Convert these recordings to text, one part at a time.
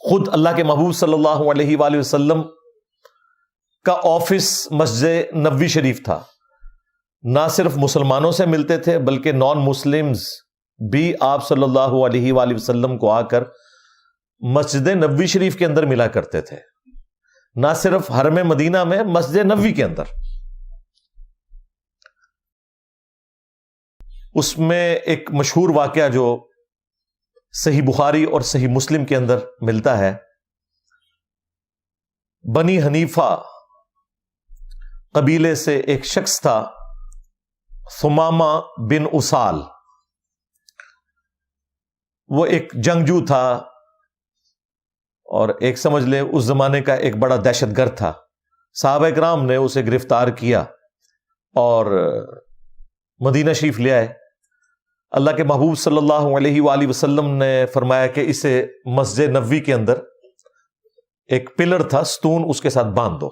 خود اللہ کے محبوب صلی اللہ علیہ وآلہ وسلم کا آفس مسجد نبوی شریف تھا. نہ صرف مسلمانوں سے ملتے تھے بلکہ نان مسلمز بھی آپ صلی اللہ علیہ وآلہ وسلم کو آ کر مسجد نبوی شریف کے اندر ملا کرتے تھے. نہ صرف حرم مدینہ میں، مسجد نبوی کے اندر. اس میں ایک مشہور واقعہ جو صحیح بخاری اور صحیح مسلم کے اندر ملتا ہے، بنی حنیفہ قبیلے سے ایک شخص تھا، ثمامہ بن اسال. وہ ایک جنگجو تھا اور ایک سمجھ لیں اس زمانے کا ایک بڑا دہشت گرد تھا. صحابہ کرام نے اسے گرفتار کیا اور مدینہ شریف لے آئے. اللہ کے محبوب صلی اللہ علیہ وآلہ وسلم نے فرمایا کہ اسے مسجد نبوی کے اندر ایک پلر تھا، ستون، اس کے ساتھ باندھ دو.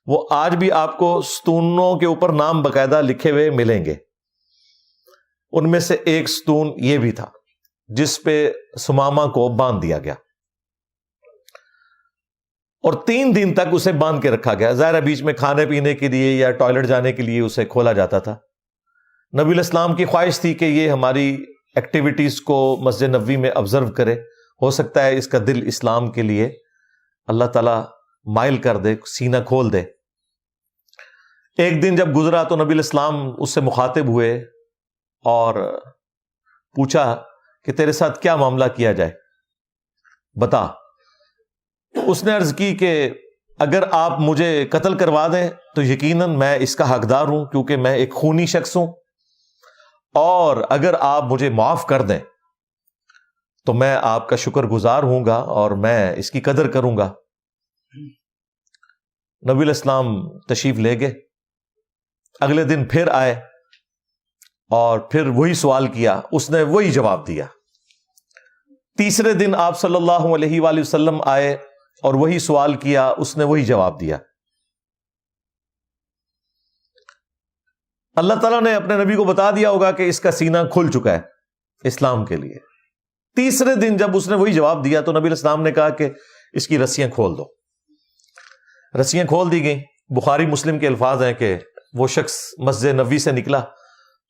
وہ آج بھی آپ کو ستونوں کے اوپر نام باقاعدہ لکھے ہوئے ملیں گے. ان میں سے ایک ستون یہ بھی تھا جس پہ ثمامہ کو باندھ دیا گیا اور 3 دن تک اسے باندھ کے رکھا گیا. ظاہر بیچ میں کھانے پینے کے لیے یا ٹوائلٹ جانے کے لیے اسے کھولا جاتا تھا. نبی الاسلام کی خواہش تھی کہ یہ ہماری ایکٹیویٹیز کو مسجد نبوی میں آبزرو کرے. ہو سکتا ہے اس کا دل اسلام کے لیے اللہ تعالیٰ مائل کر دے، سینہ کھول دے. ایک دن جب گزرا تو نبی الاسلام اس سے مخاطب ہوئے اور پوچھا کہ تیرے ساتھ کیا معاملہ کیا جائے، بتا. اس نے عرض کی کہ اگر آپ مجھے قتل کروا دیں تو یقیناً میں اس کا حقدار ہوں کیونکہ میں ایک خونی شخص ہوں، اور اگر آپ مجھے معاف کر دیں تو میں آپ کا شکر گزار ہوں گا اور میں اس کی قدر کروں گا. نبی الاسلام تشریف لے گئے. اگلے دن پھر آئے اور پھر وہی سوال کیا، اس نے وہی جواب دیا. تیسرے دن آپ صلی اللہ علیہ وآلہ وسلم آئے اور وہی سوال کیا، اس نے وہی جواب دیا. اللہ تعالیٰ نے اپنے نبی کو بتا دیا ہوگا کہ اس کا سینہ کھل چکا ہے اسلام کے لیے. تیسرے دن جب اس نے وہی جواب دیا تو نبی علیہ السلام نے کہا کہ اس کی رسیاں کھول دو. رسیاں کھول دی گئیں. بخاری مسلم کے الفاظ ہیں کہ وہ شخص مسجد نبوی سے نکلا،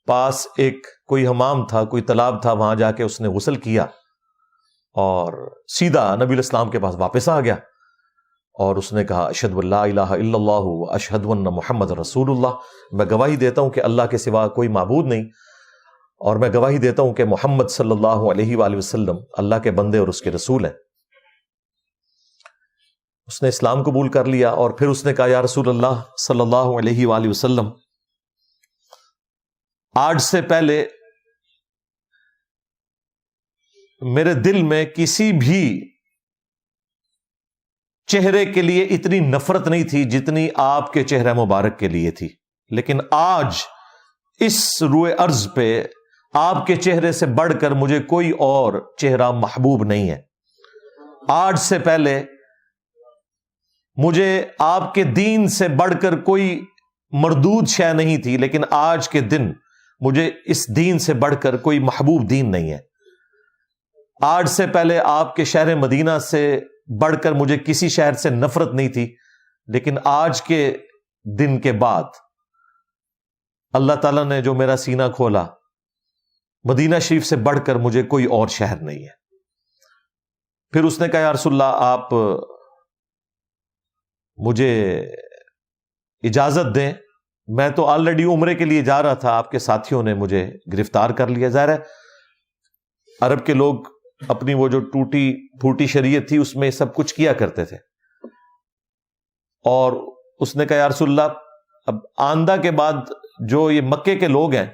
پاس ایک کوئی حمام تھا، کوئی تالاب تھا، وہاں جا کے اس نے غسل کیا اور سیدھا نبی علیہ السلام کے پاس واپس آ گیا اور اس نے کہا اشہد ان لا الہ الا اللہ و اشہد ان محمد رسول اللہ. میں گواہی دیتا ہوں کہ اللہ کے سوا کوئی معبود نہیں، اور میں گواہی دیتا ہوں کہ محمد صلی اللہ علیہ وآلہ وسلم اللہ کے بندے اور اس کے رسول ہیں. اس نے اسلام قبول کر لیا اور پھر اس نے کہا یا رسول اللہ صلی اللہ علیہ وآلہ وسلم، آج سے پہلے میرے دل میں کسی بھی چہرے کے لیے اتنی نفرت نہیں تھی جتنی آپ کے چہرہ مبارک کے لیے تھی، لیکن آج اس روئے ارض پہ آپ کے چہرے سے بڑھ کر مجھے کوئی اور چہرہ محبوب نہیں ہے. آج سے پہلے مجھے آپ کے دین سے بڑھ کر کوئی مردود شے نہیں تھی، لیکن آج کے دن مجھے اس دین سے بڑھ کر کوئی محبوب دین نہیں ہے. آج سے پہلے آپ کے شہر مدینہ سے بڑھ کر مجھے کسی شہر سے نفرت نہیں تھی، لیکن آج کے دن کے بعد اللہ تعالیٰ نے جو میرا سینہ کھولا، مدینہ شریف سے بڑھ کر مجھے کوئی اور شہر نہیں ہے. پھر اس نے کہا یا رسول اللہ آپ مجھے اجازت دیں، میں تو آلریڈی عمرے کے لیے جا رہا تھا، آپ کے ساتھیوں نے مجھے گرفتار کر لیا. ظاہر ہے عرب کے لوگ اپنی وہ جو ٹوٹی پھوٹی شریعت تھی اس میں سب کچھ کیا کرتے تھے. اور اس نے کہا یا رسول اللہ اب آندہ کے بعد جو یہ مکے کے لوگ ہیں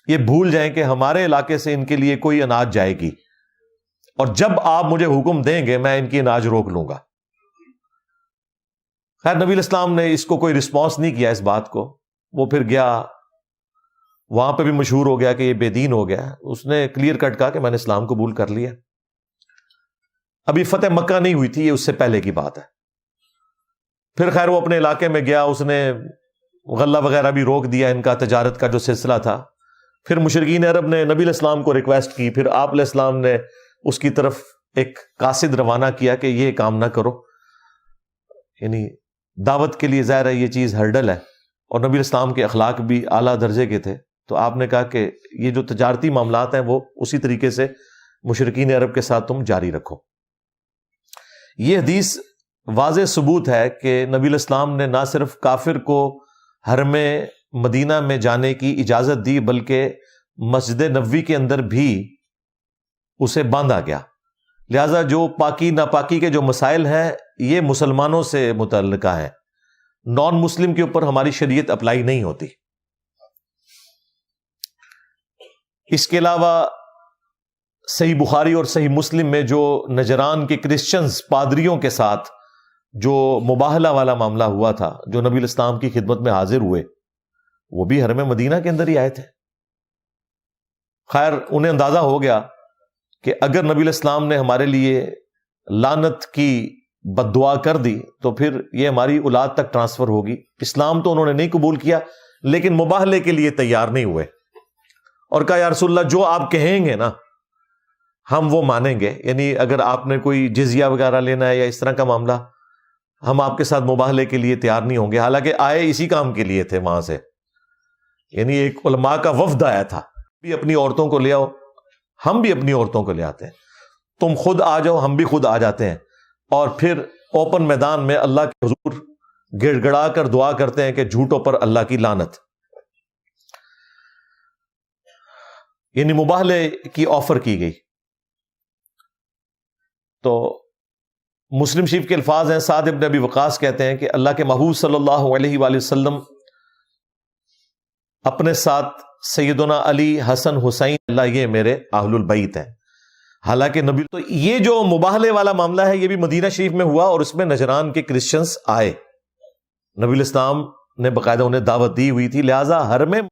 یہ بھول جائیں کہ ہمارے علاقے سے ان کے لیے کوئی اناج جائے گی، اور جب آپ مجھے حکم دیں گے میں ان کی اناج روک لوں گا. خیر نبی الاسلام نے اس کو کوئی رسپانس نہیں کیا اس بات کو. وہ پھر گیا، وہاں پہ بھی مشہور ہو گیا کہ یہ بے دین ہو گیا. اس نے کلیئر کٹ کہا کہ میں نے اسلام قبول کر لیا. ابھی فتح مکہ نہیں ہوئی تھی، یہ اس سے پہلے کی بات ہے. پھر خیر وہ اپنے علاقے میں گیا، اس نے غلہ وغیرہ بھی روک دیا، ان کا تجارت کا جو سلسلہ تھا. پھر مشرکین عرب نے نبی علیہ السلام کو ریکویسٹ کی، پھر آپ علیہ السلام نے اس کی طرف ایک قاصد روانہ کیا کہ یہ کام نہ کرو، یعنی دعوت کے لیے ظاہر ہے یہ چیز ہرڈل ہے، اور نبی اسلام کے اخلاق بھی اعلیٰ درجے کے تھے، تو آپ نے کہا کہ یہ جو تجارتی معاملات ہیں وہ اسی طریقے سے مشرکین عرب کے ساتھ تم جاری رکھو۔ یہ حدیث واضح ثبوت ہے کہ نبی الاسلام نے نہ صرف کافر کو حرم مدینہ میں جانے کی اجازت دی، بلکہ مسجد نبوی کے اندر بھی اسے باندھا گیا۔ لہذا جو پاکی ناپاکی کے جو مسائل ہیں یہ مسلمانوں سے متعلقہ ہیں، نان مسلم کے اوپر ہماری شریعت اپلائی نہیں ہوتی۔ اس کے علاوہ صحیح بخاری اور صحیح مسلم میں جو نجران کے کرسچنز پادریوں کے ساتھ جو مباہلہ والا معاملہ ہوا تھا، جو نبی الاسلام کی خدمت میں حاضر ہوئے، وہ بھی حرم مدینہ کے اندر ہی آئے تھے۔ خیر انہیں اندازہ ہو گیا کہ اگر نبی الاسلام نے ہمارے لیے لعنت کی بد دعا کر دی تو پھر یہ ہماری اولاد تک ٹرانسفر ہوگی۔ اسلام تو انہوں نے نہیں قبول کیا، لیکن مباہلے کے لیے تیار نہیں ہوئے، اور کہا یا رسول اللہ جو آپ کہیں گے نا ہم وہ مانیں گے، یعنی اگر آپ نے کوئی جزیہ وغیرہ لینا ہے یا اس طرح کا معاملہ، ہم آپ کے ساتھ مباہلے کے لیے تیار نہیں ہوں گے۔ حالانکہ آئے اسی کام کے لیے تھے وہاں سے، یعنی ایک علماء کا وفد آیا تھا، بھی اپنی عورتوں کو لے آؤ، ہم بھی اپنی عورتوں کو لے آتے ہیں، تم خود آ جاؤ ہم بھی خود آ جاتے ہیں، اور پھر اوپن میدان میں اللہ کے حضور گڑ گڑا کر دعا کرتے ہیں کہ جھوٹوں پر اللہ کی لعنت، یعنی مباہلے کی آفر کی گئی۔ تو مسلم شریف کے الفاظ ہیں، سعد ابن ابی وقاص کہتے ہیں کہ اللہ کے محبوب صلی اللہ علیہ وآلہ وسلم اپنے ساتھ سیدنا علی، حسن، حسین، اللہ یہ میرے اہل البیت ہیں۔ حالانکہ نبی تو یہ جو مباہلے والا معاملہ ہے یہ بھی مدینہ شریف میں ہوا، اور اس میں نجران کے کرسچنز آئے، نبی الاسلام نے باقاعدہ انہیں دعوت دی ہوئی تھی، لہٰذا حرم